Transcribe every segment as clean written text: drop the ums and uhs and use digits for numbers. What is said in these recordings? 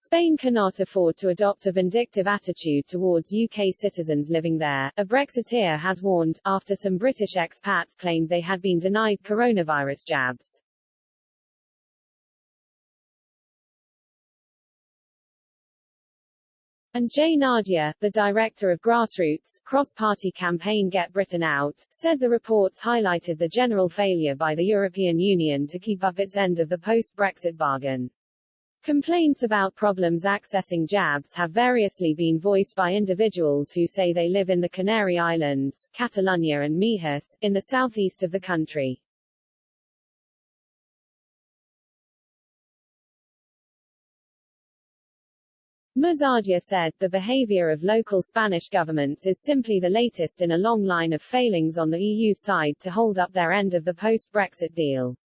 Spain cannot afford to adopt a vindictive attitude towards UK citizens living there, a Brexiteer has warned, after some British expats claimed they had been denied coronavirus jabs. And Jay Nadia, the director of grassroots, cross-party campaign Get Britain Out, said the reports highlighted the general failure by the European Union to keep up its end of the post-Brexit bargain. Complaints about problems accessing jabs have variously been voiced by individuals who say they live in the Canary Islands, Catalonia and Meji's, in the southeast of the country. Muzadia said, the behavior of local Spanish governments is simply the latest in a long line of failings on the EU's side to hold up their end of the post-Brexit deal.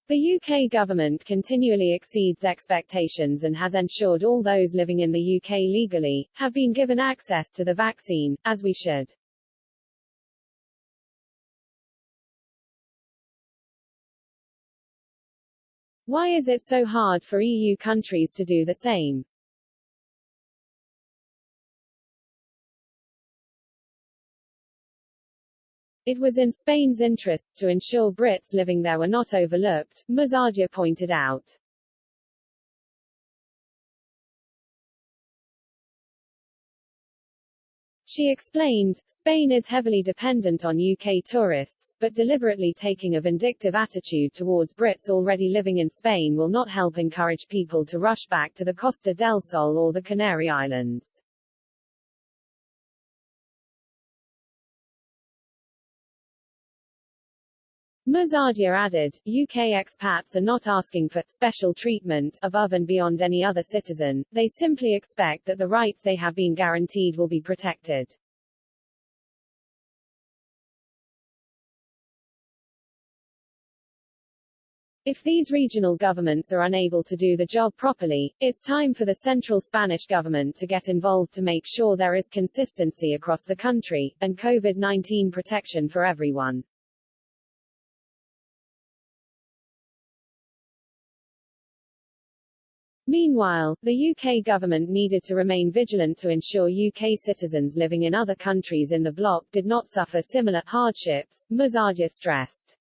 The UK government continually exceeds expectations and has ensured all those living in the UK legally have been given access to the vaccine, as we should. Why is it so hard for EU countries to do the same? It was in Spain's interests to ensure Brits living there were not overlooked, Muzadia pointed out. She explained, Spain is heavily dependent on UK tourists, but deliberately taking a vindictive attitude towards Brits already living in Spain will not help encourage people to rush back to the Costa del Sol or the Canary Islands. Muzadia added, UK expats are not asking for special treatment above and beyond any other citizen, they simply expect that the rights they have been guaranteed will be protected. If these regional governments are unable to do the job properly, it's time for the central Spanish government to get involved to make sure there is consistency across the country, and COVID-19 protection for everyone. Meanwhile, the UK government needed to remain vigilant to ensure UK citizens living in other countries in the bloc did not suffer similar hardships, Muzadia stressed.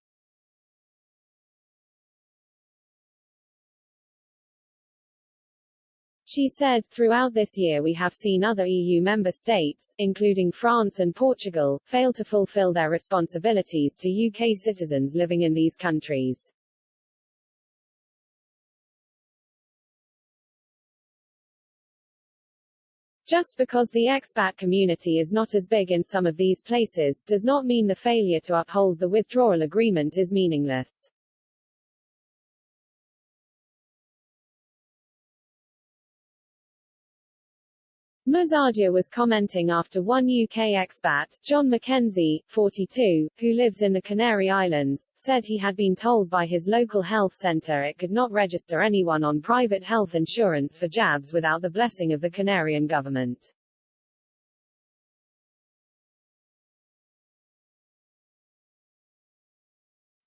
She said, throughout this year we have seen other EU member states, including France and Portugal, fail to fulfill their responsibilities to UK citizens living in these countries. Just because the expat community is not as big in some of these places, does not mean the failure to uphold the withdrawal agreement is meaningless. Muzadia was commenting after one UK expat, John Mackenzie, 42, who lives in the Canary Islands, said he had been told by his local health centre it could not register anyone on private health insurance for jabs without the blessing of the Canarian government.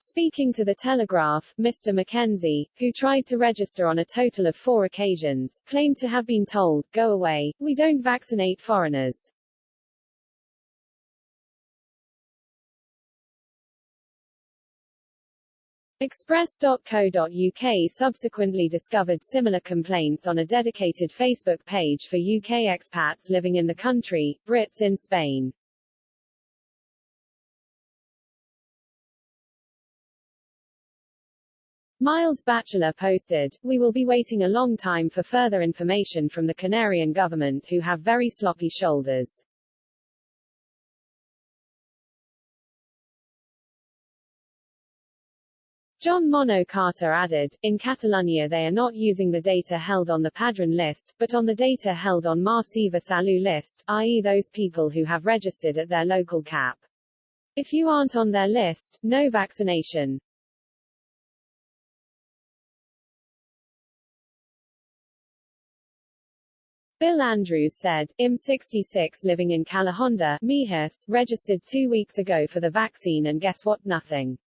Speaking to The Telegraph, Mr. Mackenzie, who tried to register on a total of 4 occasions, claimed to have been told, "Go away, we don't vaccinate foreigners." Express.co.uk subsequently discovered similar complaints on a dedicated Facebook page for UK expats living in the country, Brits in Spain. Miles Batchelor posted, "We will be waiting a long time for further information from the Canarian government who have very sloppy shoulders." John Mono Carter added, "In Catalonia they are not using the data held on the Padron list, but on the data held on Mar Seva Salut list, i.e. those people who have registered at their local CAP. If you aren't on their list, no vaccination." Bill Andrews said, "I'm 66 living in Calahonda, Meji's, registered 2 weeks ago for the vaccine and guess what? Nothing.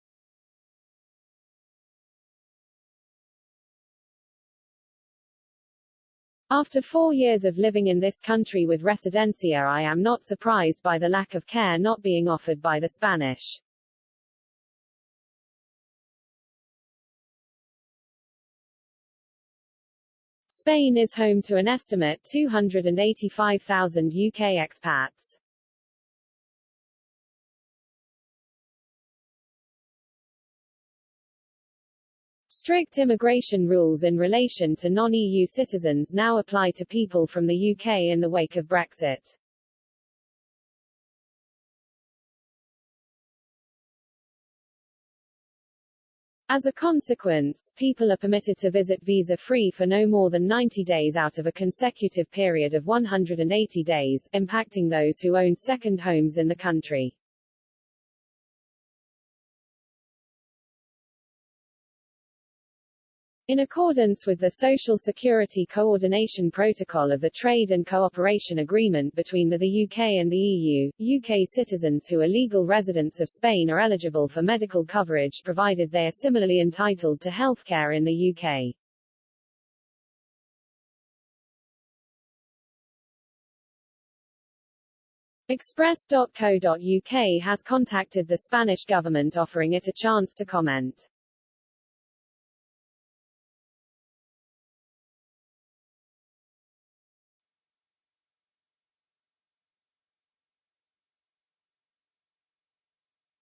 After 4 years of living in this country with residencia, I am not surprised by the lack of care not being offered by the Spanish. Spain is home to an estimate 285,000 UK expats. Strict immigration rules in relation to non-EU citizens now apply to people from the UK in the wake of Brexit. As a consequence, people are permitted to visit visa-free for no more than 90 days out of a consecutive period of 180 days, impacting those who own second homes in the country. In accordance with the Social Security Coordination Protocol of the Trade and Cooperation Agreement between the UK and the EU, UK citizens who are legal residents of Spain are eligible for medical coverage provided they are similarly entitled to healthcare in the UK. Express.co.uk has contacted the Spanish government offering it a chance to comment.